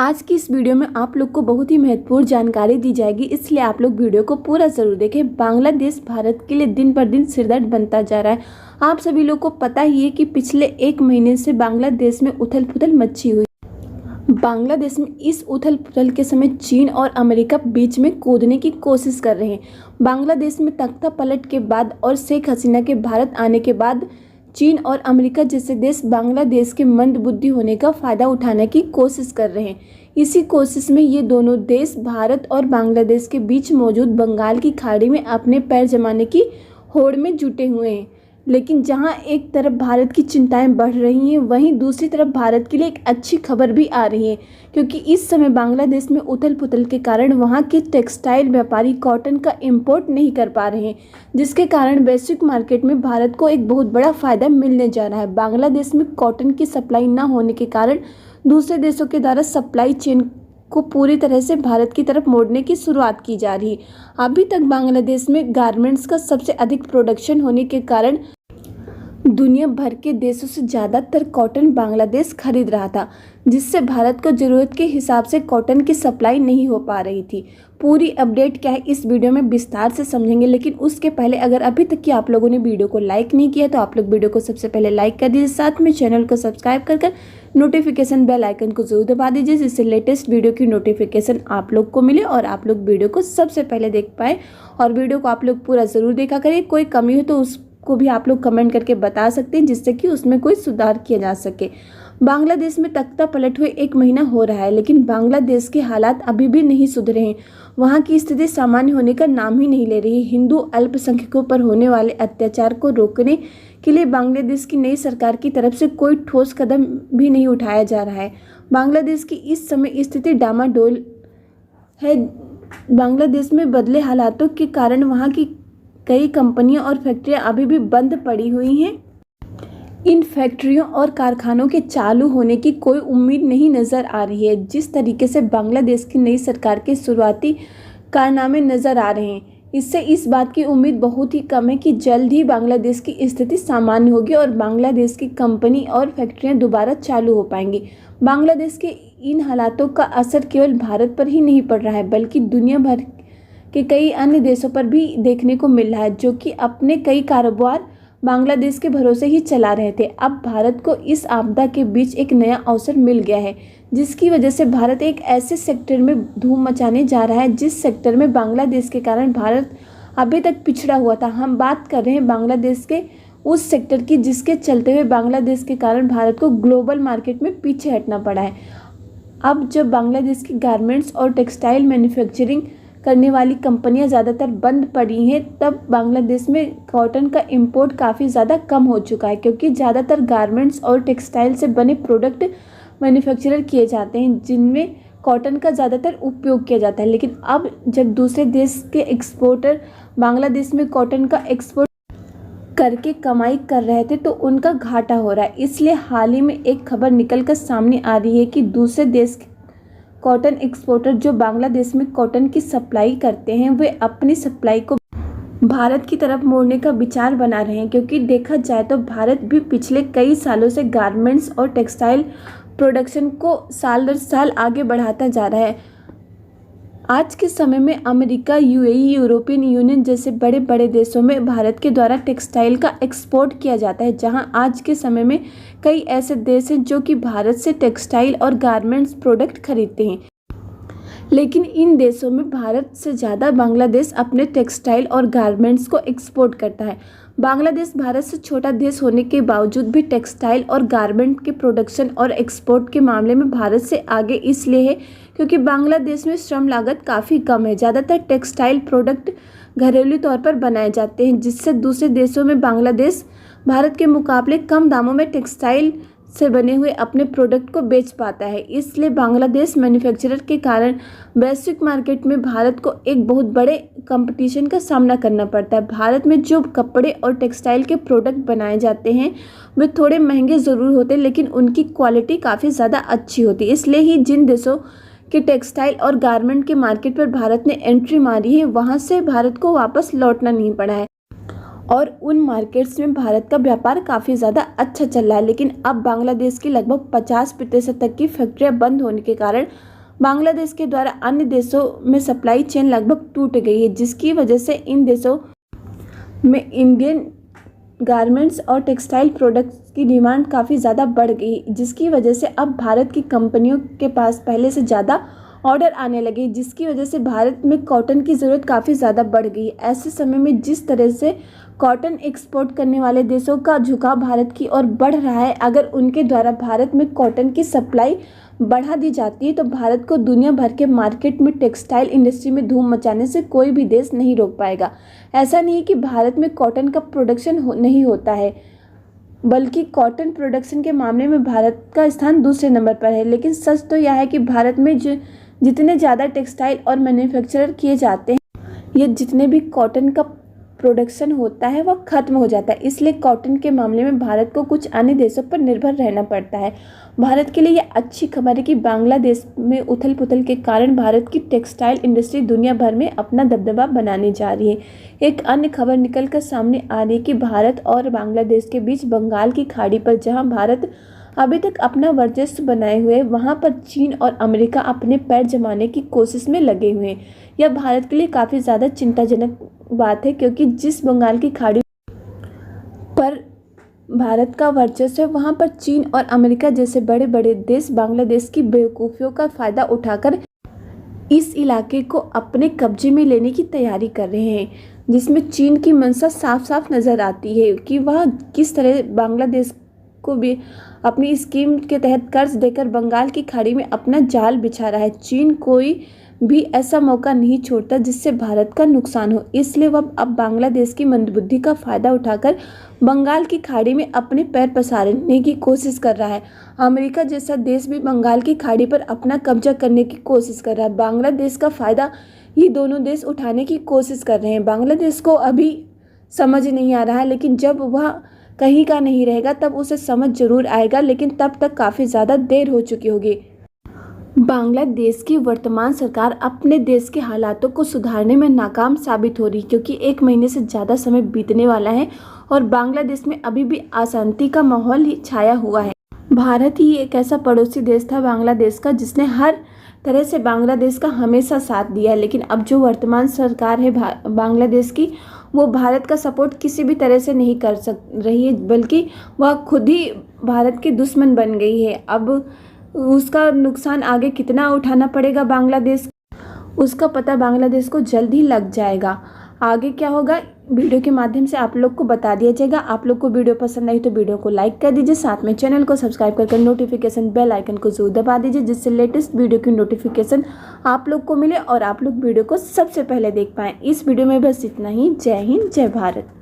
आज की इस वीडियो में आप लोग को बहुत ही महत्वपूर्ण जानकारी दी जाएगी, इसलिए आप लोग वीडियो को पूरा ज़रूर देखें। बांग्लादेश भारत के लिए दिन पर दिन सिरदर्द बनता जा रहा है। आप सभी लोग को पता ही है कि पिछले 1 महीने से बांग्लादेश में उथल पुथल मची हुई। बांग्लादेश में इस उथल पुथल के समय चीन और अमेरिका बीच में कूदने की कोशिश कर रहे हैं। बांग्लादेश में तख्ता पलट के बाद और शेख हसीना के भारत आने के बाद चीन और अमेरिका जैसे देश बांग्लादेश के मंदबुद्धि होने का फ़ायदा उठाने की कोशिश कर रहे हैं। इसी कोशिश में ये दोनों देश भारत और बांग्लादेश के बीच मौजूद बंगाल की खाड़ी में अपने पैर जमाने की होड़ में जुटे हुए हैं। लेकिन जहां एक तरफ भारत की चिंताएं बढ़ रही हैं, वहीं दूसरी तरफ भारत के लिए एक अच्छी खबर भी आ रही है, क्योंकि इस समय बांग्लादेश में उथल पुथल के कारण वहां के टेक्सटाइल व्यापारी कॉटन का इंपोर्ट नहीं कर पा रहे हैं, जिसके कारण वैश्विक मार्केट में भारत को एक बहुत बड़ा फ़ायदा मिलने जा रहा है। बांग्लादेश में कॉटन की सप्लाई न होने के कारण दूसरे देशों के द्वारा सप्लाई चेन को पूरी तरह से भारत की तरफ मोड़ने की शुरुआत की जा रही है। अभी तक बांग्लादेश में गारमेंट्स का सबसे अधिक प्रोडक्शन होने के कारण दुनिया भर के देशों से ज़्यादातर कॉटन बांग्लादेश खरीद रहा था, जिससे भारत को ज़रूरत के हिसाब से कॉटन की सप्लाई नहीं हो पा रही थी। पूरी अपडेट क्या है इस वीडियो में विस्तार से समझेंगे, लेकिन उसके पहले अगर अभी तक कि आप लोगों ने वीडियो को लाइक नहीं किया तो आप लोग वीडियो को सबसे पहले लाइक कर दीजिए, साथ में चैनल को सब्सक्राइब कर नोटिफिकेशन बेल आइकन को जरूर दबा दीजिए, जिससे लेटेस्ट वीडियो की नोटिफिकेशन आप लोग को मिले और आप लोग वीडियो को सबसे पहले देख पाए। और वीडियो को आप लोग पूरा ज़रूर देखा करिए। कोई कमी हो तो उसको भी आप लोग कमेंट करके बता सकते हैं, जिससे कि उसमें कोई सुधार किया जा सके। बांग्लादेश में तख्ता पलट हुए 1 महीना हो रहा है, लेकिन बांग्लादेश के हालात अभी भी नहीं सुधरे हैं। वहाँ की स्थिति सामान्य होने का नाम ही नहीं ले रही। हिंदू अल्पसंख्यकों पर होने वाले अत्याचार को रोकने के लिए बांग्लादेश की नई सरकार की तरफ से कोई ठोस कदम भी नहीं उठाया जा रहा है। बांग्लादेश की इस समय स्थिति डामाडोल है। बांग्लादेश में बदले हालातों के कारण वहाँ की कई कंपनियां और फैक्ट्रियां अभी भी बंद पड़ी हुई हैं। इन फैक्ट्रियों और कारखानों के चालू होने की कोई उम्मीद नहीं नज़र आ रही है। जिस तरीके से बांग्लादेश की नई सरकार के शुरुआती कारनामे नज़र आ रहे हैं, इससे इस बात की उम्मीद बहुत ही कम है कि जल्द ही बांग्लादेश की स्थिति सामान्य होगी और बांग्लादेश की कंपनी और फैक्ट्रियां दोबारा चालू हो पाएंगी। बांग्लादेश के इन हालातों का असर केवल भारत पर ही नहीं पड़ रहा है, बल्कि दुनिया भर के कई अन्य देशों पर भी देखने को मिल रहा है, जो कि अपने कई कारोबार बांग्लादेश के भरोसे ही चला रहे थे। अब भारत को इस आपदा के बीच एक नया अवसर मिल गया है, जिसकी वजह से भारत एक ऐसे सेक्टर में धूम मचाने जा रहा है जिस सेक्टर में बांग्लादेश के कारण भारत अभी तक पिछड़ा हुआ था। हम बात कर रहे हैं बांग्लादेश के उस सेक्टर की जिसके चलते हुए बांग्लादेश के कारण भारत को ग्लोबल मार्केट में पीछे हटना पड़ा है। अब जब बांग्लादेश की गारमेंट्स और टेक्सटाइल मैन्युफैक्चरिंग करने वाली कंपनियां ज़्यादातर बंद पड़ी हैं, तब बांग्लादेश में कॉटन का इंपोर्ट काफ़ी ज़्यादा कम हो चुका है, क्योंकि ज़्यादातर गारमेंट्स और टेक्सटाइल से बने प्रोडक्ट मैन्युफैक्चरर किए जाते हैं, जिनमें कॉटन का ज़्यादातर उपयोग किया जाता है। लेकिन अब जब दूसरे देश के एक्सपोर्टर बांग्लादेश में कॉटन का एक्सपोर्ट करके कमाई कर रहे थे, तो उनका घाटा हो रहा है। इसलिए हाल ही में एक खबर निकल कर सामने आ रही है कि दूसरे देश कॉटन एक्सपोर्टर जो बांग्लादेश में कॉटन की सप्लाई करते हैं, वे अपनी सप्लाई को भारत की तरफ मोड़ने का विचार बना रहे हैं, क्योंकि देखा जाए तो भारत भी पिछले कई सालों से गारमेंट्स और टेक्सटाइल प्रोडक्शन को साल दर साल आगे बढ़ाता जा रहा है। आज के समय में अमेरिका, यूएई, यूरोपियन यूनियन जैसे बड़े बड़े देशों में भारत के द्वारा टेक्सटाइल का एक्सपोर्ट किया जाता है, जहां आज के समय में कई ऐसे देश हैं जो कि भारत से टेक्सटाइल और गारमेंट्स प्रोडक्ट खरीदते हैं। लेकिन इन देशों में भारत से ज़्यादा बांग्लादेश अपने टेक्सटाइल और गारमेंट्स को एक्सपोर्ट करता है। बांग्लादेश भारत से छोटा देश होने के बावजूद भी टेक्सटाइल और गारमेंट के प्रोडक्शन और एक्सपोर्ट के मामले में भारत से आगे इसलिए है क्योंकि बांग्लादेश में श्रम लागत काफ़ी कम है। ज़्यादातर टेक्सटाइल प्रोडक्ट घरेलू तौर पर बनाए जाते हैं, जिससे दूसरे देशों में बांग्लादेश भारत के मुकाबले कम दामों में टेक्सटाइल से बने हुए अपने प्रोडक्ट को बेच पाता है। इसलिए बांग्लादेश मैन्युफैक्चरर के कारण वैश्विक मार्केट में भारत को एक बहुत बड़े कंपटीशन का सामना करना पड़ता है। भारत में जो कपड़े और टेक्सटाइल के प्रोडक्ट बनाए जाते हैं वे थोड़े महंगे ज़रूर होते हैं, लेकिन उनकी क्वालिटी काफ़ी ज़्यादा अच्छी होती है। इसलिए ही जिन देशों के टेक्सटाइल और गारमेंट के मार्केट पर भारत ने एंट्री मारी है, वहाँ से भारत को वापस लौटना नहीं पड़ा है और उन मार्केट्स में भारत का व्यापार काफ़ी ज़्यादा अच्छा चल रहा है। लेकिन अब बांग्लादेश की लगभग 50% तक की फैक्ट्रियां बंद होने के कारण बांग्लादेश के द्वारा अन्य देशों में सप्लाई चेन लगभग टूट गई है, जिसकी वजह से इन देशों में इंडियन गारमेंट्स और टेक्सटाइल प्रोडक्ट्स की डिमांड काफ़ी ज़्यादा बढ़ गई, जिसकी वजह से अब भारत की कंपनियों के पास पहले से ज़्यादा ऑर्डर आने लगे, जिसकी वजह से भारत में कॉटन की ज़रूरत काफ़ी ज़्यादा बढ़ गई। ऐसे समय में जिस तरह से कॉटन एक्सपोर्ट करने वाले देशों का झुकाव भारत की ओर बढ़ रहा है, अगर उनके द्वारा भारत में कॉटन की सप्लाई बढ़ा दी जाती है तो भारत को दुनिया भर के मार्केट में टेक्सटाइल इंडस्ट्री में धूम मचाने से कोई भी देश नहीं रोक पाएगा। ऐसा नहीं कि भारत में कॉटन का प्रोडक्शन नहीं होता है, बल्कि कॉटन प्रोडक्शन के मामले में भारत का स्थान दूसरे नंबर पर है। लेकिन सच तो यह है कि भारत में जितने ज़्यादा टेक्सटाइल और मैन्युफैक्चरर किए जाते हैं या जितने भी कॉटन का प्रोडक्शन होता है वह ख़त्म हो जाता है, इसलिए कॉटन के मामले में भारत को कुछ अन्य देशों पर निर्भर रहना पड़ता है। भारत के लिए यह अच्छी खबर है कि बांग्लादेश में उथल पुथल के कारण भारत की टेक्सटाइल इंडस्ट्री दुनिया भर में अपना दबदबा बनाने जा रही है। एक अन्य खबर निकल कर सामने आ रही है कि भारत और बांग्लादेश के बीच बंगाल की खाड़ी पर जहां भारत अभी तक अपना वर्चस्व बनाए हुए वहां पर चीन और अमेरिका अपने पैर जमाने की कोशिश में लगे हुए हैं। यह भारत के लिए काफ़ी ज़्यादा चिंताजनक बात है, क्योंकि जिस बंगाल की खाड़ी पर भारत का वर्चस्व है वहां पर चीन और अमेरिका जैसे बड़े बड़े देश बांग्लादेश की बेवकूफ़ियों का फ़ायदा उठाकर इस इलाके को अपने कब्जे में लेने की तैयारी कर रहे हैं, जिसमें चीन की मंशा साफ साफ नज़र आती है कि वह किस तरह बांग्लादेश को भी अपनी स्कीम के तहत कर्ज देकर बंगाल की खाड़ी में अपना जाल बिछा रहा है। चीन कोई भी ऐसा मौका नहीं छोड़ता जिससे भारत का नुकसान हो, इसलिए वह अब बांग्लादेश की मंदबुद्धि का फ़ायदा उठाकर बंगाल की खाड़ी में अपने पैर पसारने की कोशिश कर रहा है। अमेरिका जैसा देश भी बंगाल की खाड़ी पर अपना कब्जा करने की कोशिश कर रहा है। बांग्लादेश का फ़ायदा ये दोनों देश उठाने की कोशिश कर रहे हैं। बांग्लादेश को अभी समझ नहीं आ रहा है, लेकिन जब वह कहीं का नहीं रहेगा तब उसे समझ जरूर आएगा, लेकिन तब तक काफ़ी ज़्यादा देर हो चुकी होगी। बांग्लादेश की वर्तमान सरकार अपने देश के हालातों को सुधारने में नाकाम साबित हो रही, क्योंकि 1 महीने से ज़्यादा समय बीतने वाला है और बांग्लादेश में अभी भी अशांति का माहौल ही छाया हुआ है। भारत ही एक ऐसा पड़ोसी देश था बांग्लादेश का जिसने हर तरह से बांग्लादेश का हमेशा साथ दिया, लेकिन अब जो वर्तमान सरकार है बांग्लादेश की, वो भारत का सपोर्ट किसी भी तरह से नहीं कर रही है, बल्कि वह खुद ही भारत की दुश्मन बन गई है। अब उसका नुकसान आगे कितना उठाना पड़ेगा बांग्लादेश, उसका पता बांग्लादेश को जल्द ही लग जाएगा। आगे क्या होगा वीडियो के माध्यम से आप लोग को बता दिया जाएगा। आप लोग को वीडियो पसंद आई तो वीडियो को लाइक कर दीजिए, साथ में चैनल को सब्सक्राइब कर नोटिफिकेशन बेल आइकन को जरूर दबा दीजिए, जिससे लेटेस्ट वीडियो की नोटिफिकेशन आप लोग को मिले और आप लोग वीडियो को सबसे पहले देख पाएँ। इस वीडियो में बस इतना ही। जय हिंद, जय भारत।